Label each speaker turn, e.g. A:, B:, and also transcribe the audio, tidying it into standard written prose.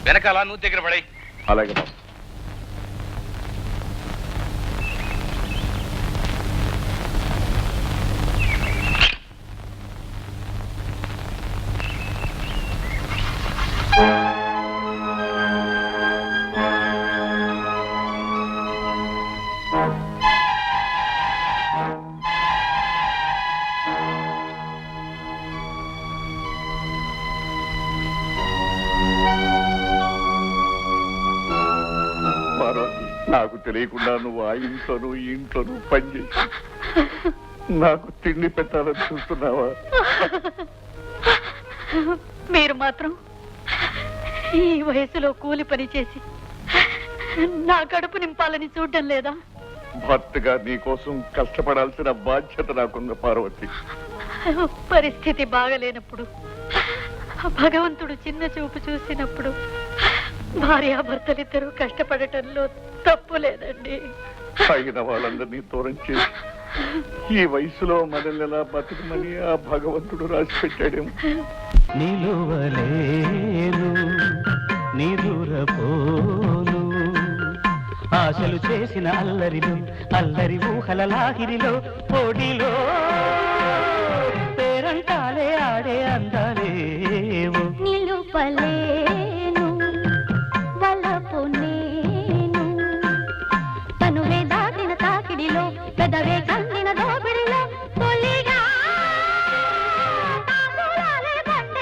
A: వెనకాల నువ్వు దగ్గర పడాయి.
B: అలాగే బాబు. నాకు తెలియకుండా నువ్వు ఆ ఇంట్లోనూ ఈ ఇంట్లోనూ పనిచేసి నాకు తిండి పెట్టాలని చూస్తున్నావా?
C: మీరు మాత్రం ఈ వయసులో కూలి పని చేసి నా కడుపు నింపాలని చూడడం లేదా?
B: భర్తగా నీకోసం కష్టపడాల్సిన బాధ్యత నాకుంది పార్వతి.
C: పరిస్థితి బాగలేనప్పుడు, భగవంతుడు చిన్న చూపు చూసినప్పుడు భార్యాభర్తలిద్దరూ కష్టపడటంలో తప్పు లేదండి.
B: తాగిన వాళ్ళందరినీ దూరం చేసి ఈ వయసులో మనల్ని ఎలా బతుకమని ఆ భగవంతుడు రాసి పెట్టాడేమో.
D: నిలువలేను నిదురపోను ఆశలు చేసిన అల్లరిలో అల్లరి ఊహల లాహిరిలో పొడిలో పేరంటాలే ఆడే